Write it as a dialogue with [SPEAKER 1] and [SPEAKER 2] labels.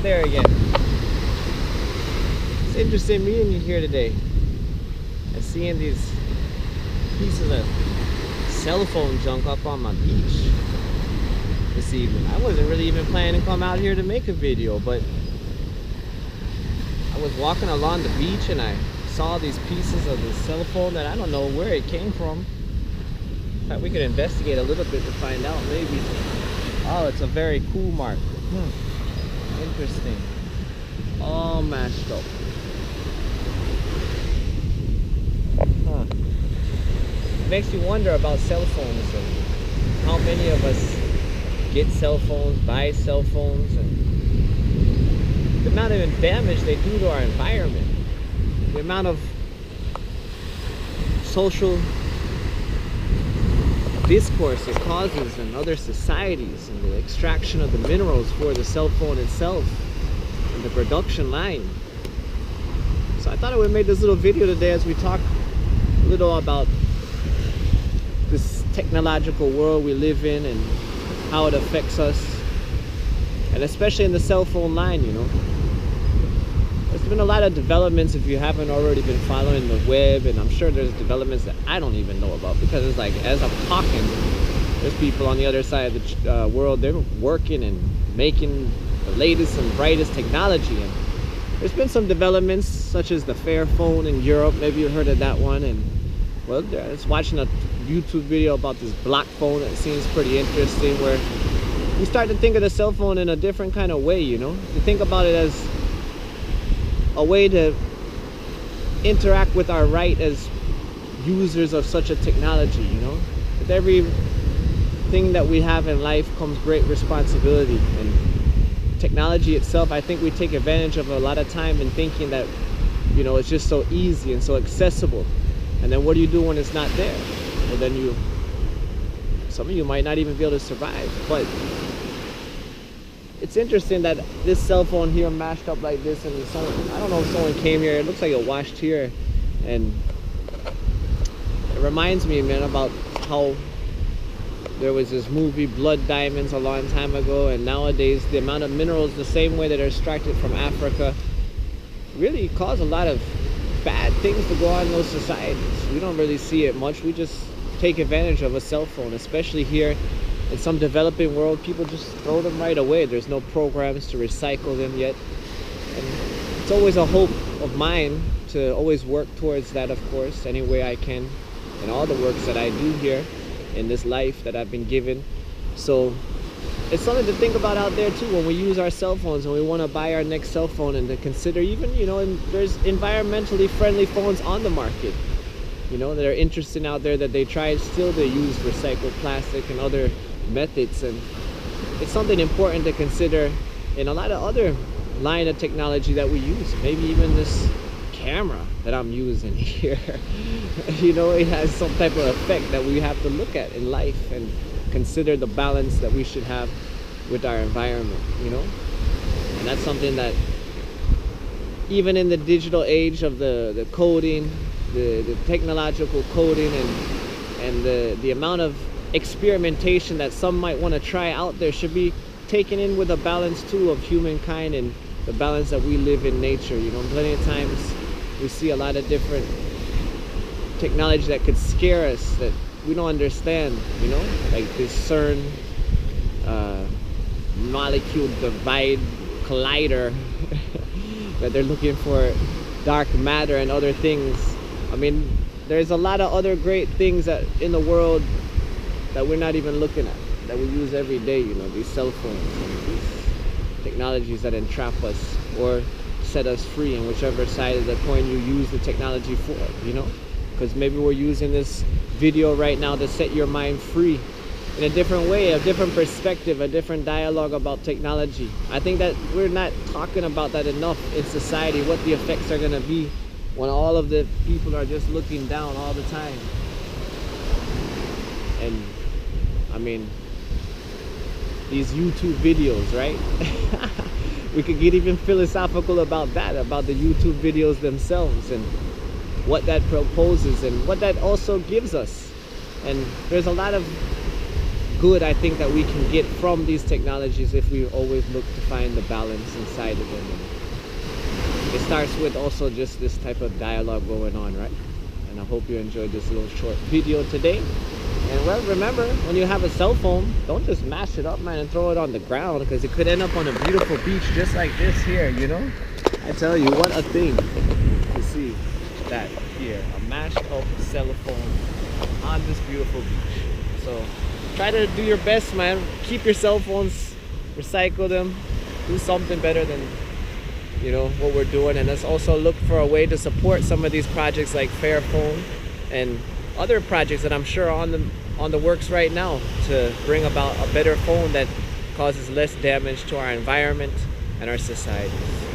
[SPEAKER 1] there again. It's interesting meeting you here today and seeing these pieces of cell phone junk up on my beach this evening. I wasn't really even planning to come out here to make a video, but I was walking along the beach and I saw these pieces of the cell phone that I don't know where it came from. In fact, we could investigate a little bit to find out maybe. Oh, it's a very cool mark. Interesting. All mashed up. Makes you wonder about cell phones and how many of us get cell phones, buy cell phones, and the amount of damage they do to our environment, the amount of social discourse it causes in other societies, and the extraction of the minerals for the cell phone itself and the production line. So I thought I would make this little video today as we talk a little about this technological world we live in and how it affects us, and especially in the cell phone line. You know, there's been a lot of developments if you haven't already been following the web, and I'm sure there's developments that I don't even know about, because it's like as I'm talking, there's people on the other side of the world, they're working and making the latest and brightest technology. And there's been some developments such as the Fairphone in Europe. Maybe you heard of that one. And well, I was watching a YouTube video about this block phone that seems pretty interesting, where we start to think of the cell phone in a different kind of way. You know, to think about it as a way to interact with our right as users of such a technology. You know, with everything that we have in life comes great responsibility, and technology itself, I think we take advantage of a lot of time in thinking that, you know, it's just so easy and so accessible. And then what do you do when it's not there? Well, then some of you might not even be able to survive. But it's interesting that this cell phone here mashed up like this, and I don't know if someone came here, it looks like it washed here, and it reminds me, man, about how there was this movie Blood Diamonds a long time ago, and nowadays the amount of minerals, the same way that are extracted from Africa, really cause a lot of bad things to go on in those societies. We don't really see it much. We just take advantage of a cell phone, especially here in some developing world. People just throw them right away. There's no programs to recycle them yet, and it's always a hope of mine to always work towards that, of course, any way I can, in all the works that I do here in this life that I've been given. So it's something to think about out there too when we use our cell phones and we want to buy our next cell phone, and to consider even, you know, there's environmentally friendly phones on the market, you know, that are interesting out there, that they try still to use recycled plastic and other methods. And it's something important to consider in a lot of other line of technology that we use. Maybe even this camera that I'm using here, you know, it has some type of effect that we have to look at in life and consider the balance that we should have with our environment, you know. And that's something that even in the digital age of the coding, the technological coding, and the amount of experimentation that some might want to try out there, should be taken in with a balance too of humankind and the balance that we live in nature. You know, plenty of times we see a lot of different technology that could scare us, that we don't understand, you know, like this CERN molecule divide collider that they're looking for dark matter and other things. I mean, there's a lot of other great things that in the world that we're not even looking at, that we use every day. You know, these cell phones and these technologies that entrap us or set us free, in whichever side of the coin you use the technology for, you know. Because maybe we're using this video right now to set your mind free in a different way, a different perspective, a different dialogue about technology. I think that we're not talking about that enough in society, what the effects are going to be when all of the people are just looking down all the time. And I mean, these YouTube videos, right? We could get even philosophical about that, about the YouTube videos themselves and what that proposes and what that also gives us. And there's a lot of good I think that we can get from these technologies if we always look to find the balance inside of them. And it starts with also just this type of dialogue going on, right? And I hope you enjoyed this little short video today. And well, remember, when you have a cell phone, don't just mash it up, man, and throw it on the ground, because it could end up on a beautiful beach just like this here, you know? I tell you, what a thing to see that here, a mashed up cell phone on this beautiful beach. So try to do your best, man. Keep your cell phones, recycle them, do something better than, you know, what we're doing. And let's also look for a way to support some of these projects like Fairphone and other projects that I'm sure are on the works right now to bring about a better phone that causes less damage to our environment and our societies.